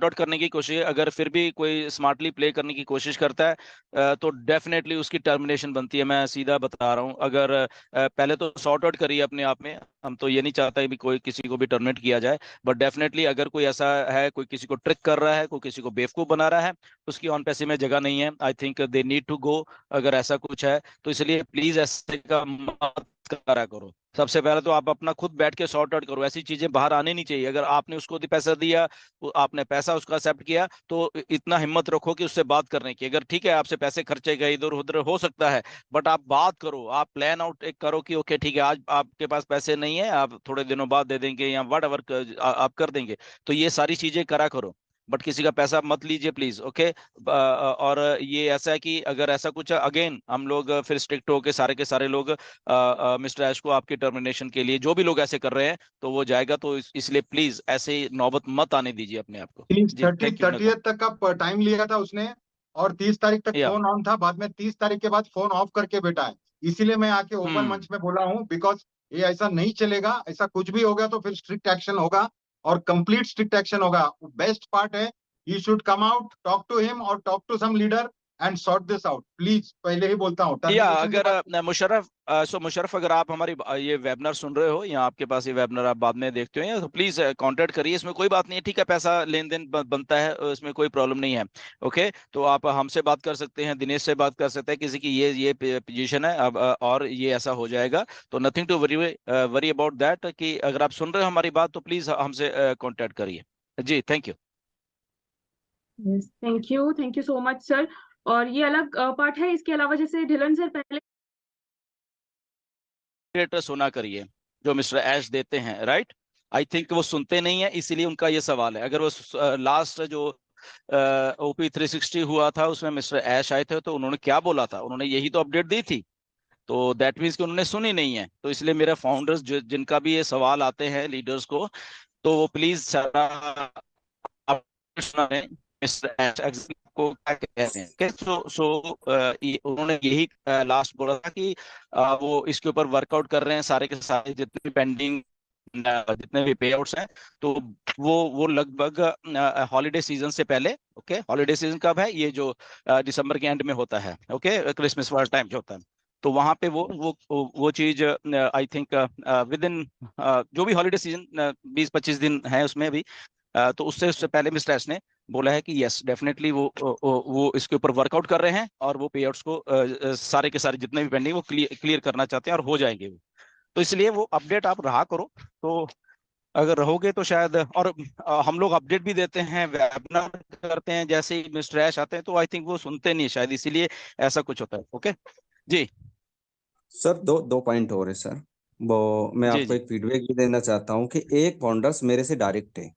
Out करने की कोशिश, अगर फिर भी कोई स्मार्टली प्ले करने की कोशिश करता है तो डेफिनेटली उसकी टर्मिनेशन बनती है। मैं सीधा बता रहा हूँ, अगर पहले तो सॉर्ट आउट करिए अपने आप में। हम तो ये नहीं चाहते भी कोई किसी को भी टर्मिनेट किया जाए, बट डेफिनेटली अगर कोई ऐसा है, कोई किसी को ट्रिक कर रहा है, कोई किसी को बेवकूफ बना रहा है, उसकी ऑन पैसे में जगह नहीं है। I think they need to go, अगर ऐसा कुछ है तो। इसलिए प्लीज ऐसे का मत करा करो। सबसे पहले तो आप अपना खुद बैठ के सॉर्ट आउट करो, ऐसी चीजें बाहर आने नहीं चाहिए। अगर आपने उसको पैसा दिया, आपने पैसा उसका एक्सेप्ट किया, तो इतना हिम्मत रखो कि उससे बात करने की। अगर ठीक है आपसे पैसे खर्चे गए इधर उधर हो सकता है, बट आप बात करो, आप प्लान आउट एक करो कि ओके ठीक है आज आपके पास पैसे नहीं है, आप थोड़े दिनों बाद दे देंगे या वट एवर आप कर देंगे। तो ये सारी चीजें करा करो, बट किसी का पैसा मत लीजिए प्लीज, ओके। और ये ऐसा है कि अगर ऐसा कुछ अगेन हम लोग फिर स्ट्रिक्ट होके सारे के सारे लोग मिस्टर ऐश को आपकी टर्मिनेशन के लिए, जो भी लोग ऐसे कर रहे हैं तो वो जाएगा। तो इसलिए प्लीज ऐसे नौबत मत आने दीजिए अपने आप को। जी थैंक यू नगमा। 30 तक का टाइम लिया था उसने, और 30 तारीख तक या फोन ऑन था, बाद में 30 तारीख के बाद फोन ऑफ करके बैठा है। इसीलिए मैं आके ओपन हम्म। मंच में बोला हूँ, बिकॉज ये ऐसा नहीं चलेगा। ऐसा कुछ भी होगा तो फिर स्ट्रिक्ट एक्शन होगा, और कंप्लीट स्ट्रिक्ट एक्शन होगा। बेस्ट पार्ट है, he should come out, talk to him और talk to some leader and sort this out please. पहले ही बोलता हूँ, या टर्मिनेशन के अगर बाद। मुशर्रफ मुशर्रफ अगर आप हमारी ये वेबिनार सुन रहे हो या आपके पास ये वेबिनार आप बाद में देखते हो, या तो प्लीज कांटेक्ट करिए। इसमें कोई बात नहीं है, ठीक है, पैसा लेन देन बनता है, इसमें कोई प्रॉब्लम नहीं है। ओके, तो आप हमसे बात कर सकते हैं, दिनेश से बात कर सकते हैं, किसी की ये पोजीशन है अब और ये ऐसा हो जाएगा। तो nothing to worry worry about that, कि अगर आप सुन रहे हो हमारी बात तो प्लीज हमसे कांटेक्ट करिए। जी thank you. Thank you so much sir. और ये अलग पार्ट है, इसके अलावा जैसे ढिलन सर पहले सुना करिए जो मिस्टर ऐश देते हैं, राइट। आई थिंक वो सुनते नहीं है, इसीलिए उनका ये सवाल है। अगर वो लास्ट जो ओपी 360 हुआ था उसमें मिस्टर ऐश आए थे, तो उन्होंने क्या बोला था, उन्होंने यही तो अपडेट दी थी। तो दैट मीन्स कि उन्होंने सुनी नहीं है। तो इसलिए मेरा फाउंडर्स जिनका भी ये सवाल आते हैं लीडर्स को, तो वो प्लीज सारा को क्या कहते हैं कि उन्होंने यही लास्ट बोला था कि वो इसके ऊपर वर्कआउट कर रहे हैं, सारे के सारे जितने भी पेंडिंग जितने भी पे आउट्स हैं। तो वो लगभग हॉलीडे सीजन से पहले, ओके, हॉलीडे सीजन कब है, ये जो दिसंबर के एंड में होता है, ओके, क्रिसमस वाला टाइम जो होता है, तो वहां पे वो चीज आई थिंक विद इन जो भी हॉलीडे सीजन 20-25 दिन है उसमें भी, तो उससे पहले मिस्टर एस ने बोला है कि यस डेफिनेटली वो इसके ऊपर वर्कआउट कर रहे हैं और वो पे आउट्स को सारे के सारे जितने भी पेंडिंग वो क्लियर करना चाहते हैं और हो जाएंगे वो। तो इसलिए वो अपडेट आप रहा करो। तो अगर रहोगे तो शायद, और हम लोग अपडेट भी देते हैं, वेबिनार करते हैं, जैसे ही मिस्टर ऐश आते हैं तो आई थिंक वो सुनते नहीं शायद, इसीलिए ऐसा कुछ होता है। ओके जी। सर दो दो पॉइंट हो रहे सर। वो मैं जी आपको जी। एक फीडबैक भी देना चाहता हूँ कि एक फाउंडर्स मेरे से डायरेक्ट है,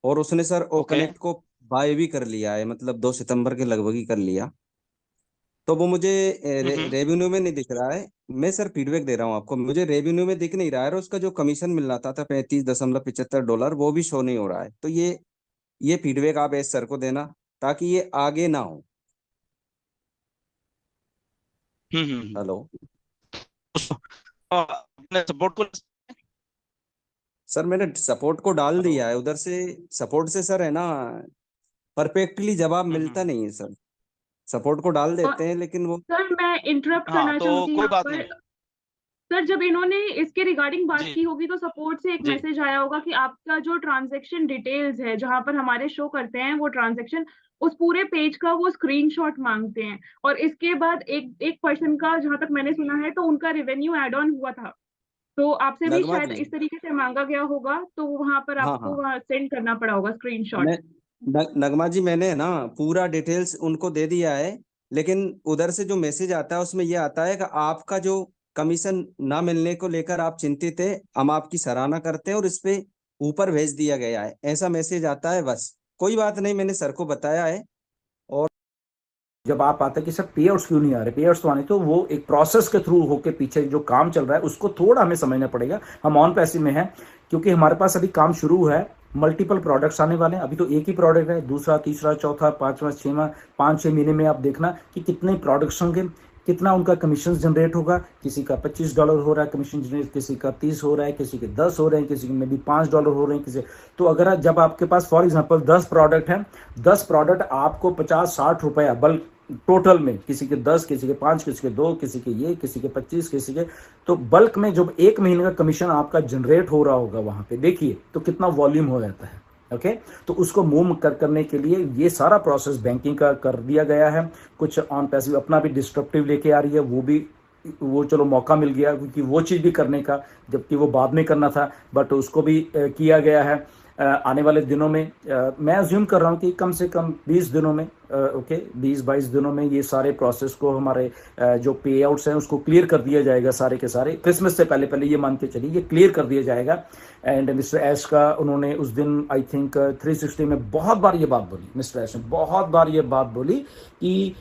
और उसने सर ओ ओके। कनेक्ट को बाय भी कर लिया है, मतलब 2 सितंबर के लगभग ही कर लिया। तो वो मुझे हम्म। रेवेन्यू में नहीं दिख रहा है। मैं सर फीडबैक दे रहा हूँ आपको, मुझे रेवेन्यू में दिख नहीं रहा है, और उसका जो कमीशन मिलना था 35.75 डॉलर, वो भी शो नहीं हो रहा है। तो ये फीडबैक आप एस सर को देना, ताकि ये आगे ना हो। हम्म। हेलो अपने सपोर्ट को। सर, मैंने सपोर्ट को डाल हेलो। दिया है उधर से। सपोर्ट से सर है ना, परफेक्टली जवाब मिलता हम्म। नहीं है सर। सपोर्ट को डाल देते हैं लेकिन वो। सर मैं इंटरप्ट हाँ करना तो चाहूंगी कोई यहाँ बात पर। नहीं। सर जब इन्होंने इसके रिगार्डिंग बात जी की होगी तो सपोर्ट से एक जी। मैसेज आया होगा कि आपका जो ट्रांजैक्शन डिटेल्स है जहां पर हमारे शो करते हैं वो ट्रांजैक्शन, उस पूरे पेज का वो स्क्रीनशॉट मांगते हैं। और इसके बाद एक एक पर्सन का, जहां तक मैंने सुना है, तो उनका रेवेन्यू एड ऑन हुआ था। तो आपसे भी नगमा शायद जी। इस तरीके से मांगा गया होगा, तो वहां पर हाँ आपको हाँ। वहां सेंड करना पड़ा होगा मैं स्क्रीनशॉट। नगमा जी, मैंने ना पूरा डिटेल्स उनको दे दिया है। लेकिन उधर से जो मैसेज आता है उसमें ये आता है कि आपका जो कमीशन ना मिलने को लेकर आप चिंतित है, हम आपकी सराहना करते हैं, और इस पे ऊपर भेज दिया गया है, ऐसा मैसेज आता है। बस कोई बात नहीं, मैंने सर को बताया है। और जब आप आते हैं कि सर पे आउट्स क्यों नहीं आ रहे, पे आउट्स तो आने, तो वो एक प्रोसेस के थ्रू होके पीछे जो काम चल रहा है उसको थोड़ा हमें समझना पड़ेगा। हम ऑन पैसे में हैं क्योंकि हमारे पास अभी काम शुरू है, मल्टीपल प्रोडक्ट्स आने वाले हैं। अभी तो एक ही प्रोडक्ट है, दूसरा तीसरा चौथा पांचवा छठवां 5-6 महीने में आप देखना कि कितने प्रोडक्ट्स होंगे, कितना उनका कमीशन जनरेट होगा। किसी का $25 हो रहा है कमीशन जनरेट, किसी का 30 हो रहा है, किसी के 10 हो रहे हैं, किसी के में भी $5 हो रहे हैं, किसी। तो अगर जब आपके पास फॉर एग्जांपल 10 प्रोडक्ट हैं, 10 प्रोडक्ट आपको 50-60 रुपया बल्क टोटल में, किसी के 10, किसी के 5, किसी के 2, किसी के ये, किसी के 25, किसी के, तो बल्क में जब 1 महीने का कमीशन आपका जनरेट हो रहा होगा वहां पे, देखिए तो कितना वॉल्यूम हो जाता है। ओके, तो उसको मूव करने के लिए ये सारा प्रोसेस बैंकिंग का कर दिया गया है। कुछ ऑन पैसिव अपना भी डिस्ट्रप्टिव लेके आ रही है, वो चलो मौका मिल गया क्योंकि वो चीज़ भी करने का, जबकि वो बाद में करना था, बट उसको भी किया गया है। आने वाले दिनों में मैं अज्यूम कर रहा हूँ कि कम से कम 20 दिनों में, ओके 20-22 दिनों में ये सारे प्रोसेस को, हमारे जो पे आउट्स हैं उसको क्लियर कर दिया जाएगा। सारे के सारे क्रिसमस से पहले ये मान के चलिए ये क्लियर कर दिया जाएगा। एंड मिस्टर एश का उन्होंने उस दिन आई थिंक 360 में बहुत बार ये बात बोली, मिस्टर एश ने बहुत बार ये बात बोली कि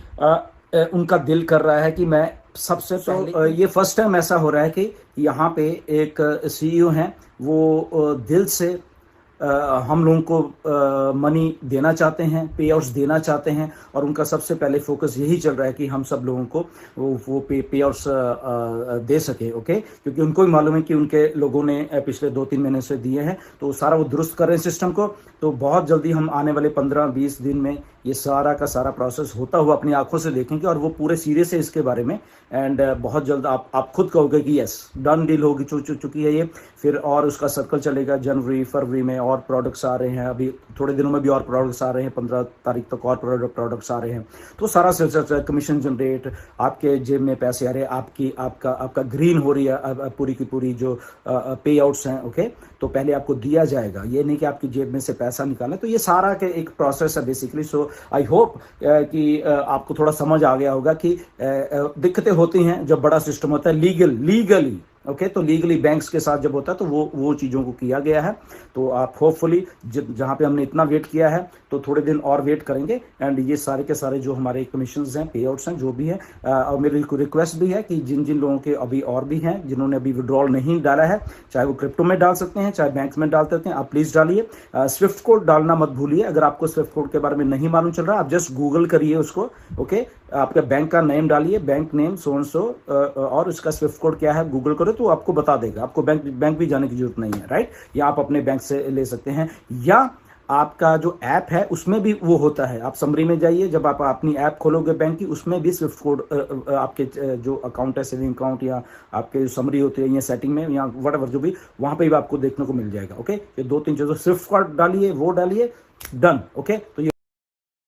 उनका दिल कर रहा है कि मैं सबसे, तो ये फर्स्ट टाइम ऐसा हो रहा है कि यहाँ पे एक CEO हैं, वो दिल से हम लोगों को मनी देना चाहते हैं, पे आउट्स देना चाहते हैं, और उनका सबसे पहले फोकस यही चल रहा है कि हम सब लोगों को वो पे आउट्स दे सके। ओके, क्योंकि उनको भी मालूम है कि उनके लोगों ने पिछले 2-3 महीने से दिए हैं, तो सारा वो दुरुस्त कर रहे हैं सिस्टम को। तो बहुत जल्दी हम आने वाले 15-20 दिन में ये सारा का सारा प्रोसेस होता हुआ अपनी आंखों से देखेंगे, और वो पूरे सीरियस है इसके बारे में। एंड बहुत जल्द आप खुद कहोगे कि यस डन डील होगी, चुकी है ये। फिर और उसका सर्कल चलेगा, जनवरी फरवरी में और प्रोडक्ट्स आ रहे हैं, अभी थोड़े दिनों में भी और प्रोडक्ट्स आ रहे हैं, 15 तारीख तक और प्रोडक्ट्स आ रहे हैं। तो सारा सिलसिला, कमीशन जनरेट, आपके जेब में पैसे आ रहे हैं, आपका ग्रीन हो रही है पूरी की पूरी जो पे आउट्स हैं। ओके, तो पहले आपको दिया जाएगा, ये नहीं कि आपकी जेब में से पैसा निकालना। तो ये सारा के एक प्रोसेस है बेसिकली। सो आई होप कि आपको थोड़ा समझ आ गया होगा कि दिक्कतें होती हैं जब बड़ा सिस्टम होता है लीगली। ओके, तो लीगली बैंक्स के साथ जब होता है तो वो चीज़ों को किया गया है। तो आप होपफुली जहाँ पे हमने इतना वेट किया है तो थोड़े दिन और वेट करेंगे, एंड ये सारे के सारे जो हमारे कमीशंस हैं, पे आउट्स हैं, जो भी है, और मेरी रिक्वेस्ट भी है कि जिन लोगों के अभी और भी हैं जिन्होंने अभी विड्रॉल नहीं डाला है, चाहे वो क्रिप्टो में डाल सकते हैं, चाहे बैंक में डाल सकते हैं, आप प्लीज़ डालिए। स्विफ्ट कोड डालना मत भूलिए। अगर आपको स्विफ्ट कोड के बारे में नहीं मालूम चल रहा, आप जस्ट गूगल करिए उसको। ओके, आपका बैंक का नेम डालिए, बैंक नेम सो और उसका स्विफ्ट कोड क्या है गूगल करो तो आपको बता देगा। आपको बैंक भी जाने की जरूरत नहीं है, राइट? या आप अपने बैंक से ले सकते हैं, या आपका जो ऐप है उसमें भी वो होता है। आप समरी में जाइए, जब आप अपनी ऐप खोलोगे बैंक की, उसमें भी स्विफ्ट कोड आपके जो अकाउंट है, सेविंग अकाउंट, या आपके जो समरी होती है या सेटिंग में या व्हाटएवर जो भी, वहां पे भी आपको देखने को मिल जाएगा। ओके, ये 2-3 चीजों, स्विफ्ट कोड डालिए, वो डालिए, डन। ओके, तो ये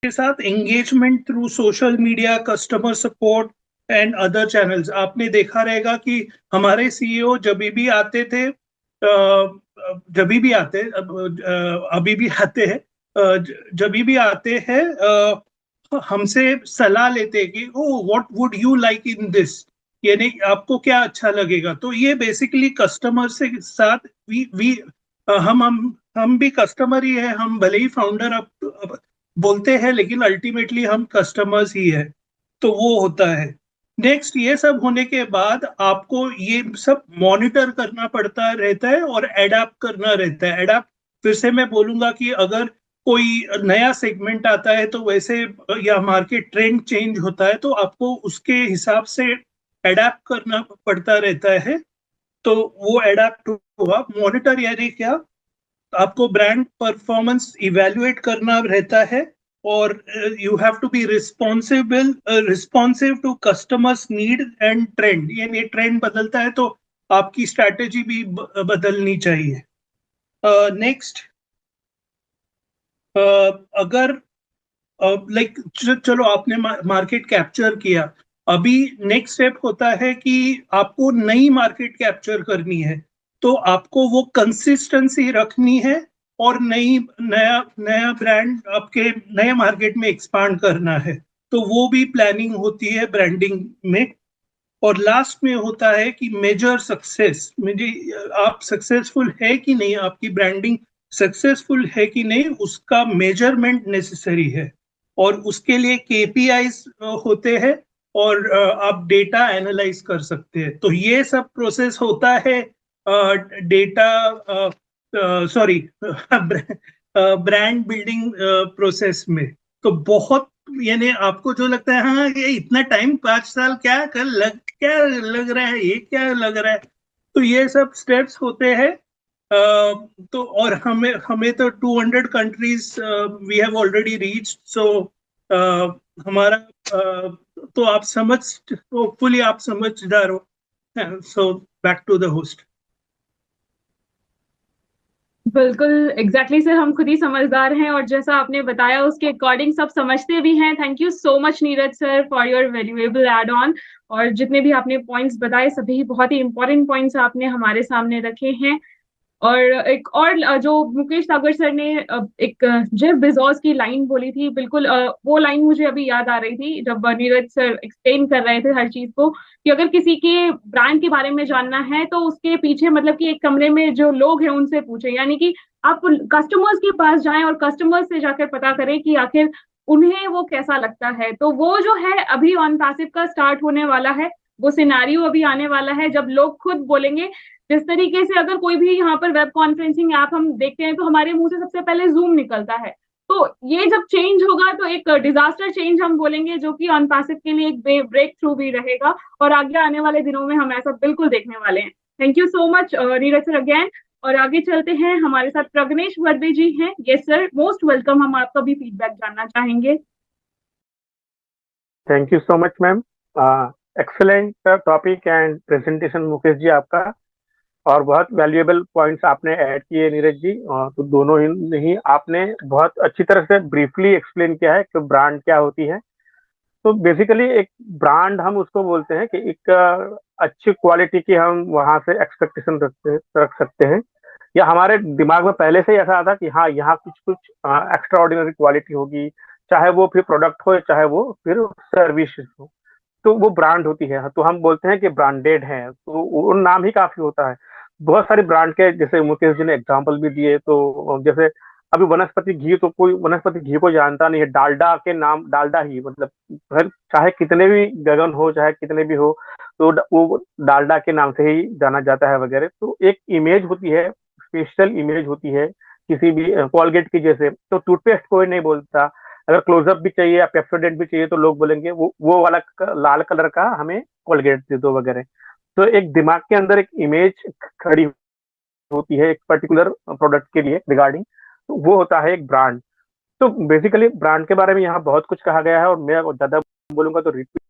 के साथ engagement through social media, customer support and other channels. आपने देखा रहेगा कि हमारे CEO जब भी आते थे, अभी भी आते हैं, जब भी आते हैं हमसे सलाह लेते कि what would you like in this, यानी आपको क्या अच्छा लगेगा। तो ये बेसिकली कस्टमर से साथ हम भी कस्टमर ही है। हम भले ही फाउंडर अब बोलते हैं, लेकिन अल्टीमेटली हम कस्टमर्स ही है। तो वो होता है। नेक्स्ट, ये सब होने के बाद आपको ये सब मॉनिटर करना पड़ता रहता है और एडाप्ट करना रहता है। एडाप्ट फिर से मैं बोलूंगा कि अगर कोई नया सेगमेंट आता है तो वैसे, या मार्केट ट्रेंड चेंज होता है तो आपको उसके हिसाब से एडाप्ट करना पड़ता रहता है। तो वो एडाप्ट हुआ। मॉनिटर यानी क्या, आपको ब्रांड परफॉर्मेंस इवैल्यूएट करना रहता है, और you have to be responsive to customers need and trend. यानी ट्रेंड बदलता है तो आपकी स्ट्रैटेजी भी बदलनी चाहिए। नेक्स्ट, अगर चलो आपने मार्केट कैप्चर किया, अभी नेक्स्ट स्टेप होता है कि आपको नई मार्केट कैप्चर करनी है। तो आपको वो कंसिस्टेंसी रखनी है और नया ब्रांड आपके नए मार्केट में एक्सपांड करना है। तो वो भी प्लानिंग होती है ब्रांडिंग में। और लास्ट में होता है कि मेजर सक्सेस, आप सक्सेसफुल है कि नहीं, आपकी ब्रांडिंग सक्सेसफुल है कि नहीं, उसका मेजरमेंट नेसेसरी है। और उसके लिए KPIs होते हैं, और आप डेटा एनालाइज कर सकते हैं। तो ये सब प्रोसेस होता है ब्रांड बिल्डिंग प्रोसेस में। तो बहुत यानी आपको जो लगता है हाँ ये इतना टाइम 5 साल क्या लग रहा है, ये क्या लग रहा है, तो ये सब स्टेप्स होते हैं। तो और हमें तो 200 countries we have already reached, so हमारा तो आप होपफुली आप समझदार हो। So back to the host. बिल्कुल एग्जैक्टली सर, हम खुद ही समझदार हैं और जैसा आपने बताया उसके अकॉर्डिंग सब समझते भी हैं। Thank you so much Neeraj sir for your valuable add on. और जितने भी आपने पॉइंट्स बताए सभी बहुत ही इंपॉर्टेंट पॉइंट्स आपने हमारे सामने रखे हैं। और एक और जो मुकेश सागर सर ने एक जेफ बेजोस की लाइन बोली थी, बिल्कुल वो लाइन मुझे अभी याद आ रही थी जब नीरज सर एक्सप्लेन कर रहे थे हर चीज को, कि अगर किसी के ब्रांड के बारे में जानना है तो उसके पीछे मतलब कि एक कमरे में जो लोग हैं उनसे पूछे, यानी कि आप कस्टमर्स के पास जाएं और कस्टमर्स से जाकर पता करें कि आखिर उन्हें वो कैसा लगता है। तो वो जो है अभी ऑन पैसिव का स्टार्ट होने वाला है, वो सिनारियो अभी आने वाला है जब लोग खुद बोलेंगे। जिस तरीके से अगर कोई भी यहाँ पर वेब कॉन्फ्रेंसिंग ऐप हम देखते हैं तो हमारे मुंह से सबसे पहले जूम निकलता है, तो ये जब चेंज होगा तो एक डिजास्टर चेंज हम बोलेंगे, जो कि ऑन पैसिव के लिए एक ब्रेक थ्रू भी रहेगा और आगे आने वाले दिनों में हम ऐसा बिल्कुल देखने वाले हैं। Thank you so much Neeraj sir again. और आगे चलते हैं, हमारे साथ प्रग्नेश वर्दे जी हैं। यस सर, मोस्ट वेलकम, हम आपका भी फीडबैक जानना चाहेंगे। Thank you so much ma'am, excellent topic and presentation Mukesh ji आपका, और बहुत वैल्यूएबल पॉइंट्स आपने ऐड किए नीरज जी। तो दोनों ही आपने बहुत अच्छी तरह से ब्रीफली एक्सप्लेन किया है कि ब्रांड क्या होती है। तो बेसिकली एक ब्रांड हम उसको बोलते हैं कि एक अच्छी क्वालिटी की हम वहां से एक्सपेक्टेशन रख सकते हैं, या हमारे दिमाग में पहले से ही ऐसा आता कि हाँ यहाँ कुछ एक्स्ट्रा ऑर्डिनरी क्वालिटी होगी, चाहे वो फिर प्रोडक्ट हो चाहे वो फिर सर्विस हो, तो वो ब्रांड होती है। तो हम बोलते हैं कि ब्रांडेड है, तो वो नाम ही काफी होता है। बहुत सारे ब्रांड के, जैसे मुकेश जी ने एग्जांपल भी दिए, तो जैसे अभी वनस्पति घी, तो कोई वनस्पति घी को जानता नहीं है, डालडा के नाम, डालडा ही मतलब चाहे कितने भी गगन हो चाहे कितने भी हो, तो वो डालडा के नाम से ही जाना जाता है वगैरह। तो एक इमेज होती है, स्पेशल इमेज होती है किसी भी कोलगेट की, जैसे तो टूथपेस्ट कोई नहीं बोलता, अगर क्लोजअप भी चाहिए या पेप्सोडेंट भी चाहिए तो लोग बोलेंगे वो वाला लाल कलर का हमें कोलगेट दे दो वगैरह। तो एक दिमाग के अंदर एक इमेज खड़ी होती है एक पर्टिकुलर प्रोडक्ट के लिए रिगार्डिंग, तो वो होता है एक ब्रांड। तो बेसिकली ब्रांड के बारे में यहाँ बहुत कुछ कहा गया है, और मैं ज्यादा बोलूंगा तो रिपीट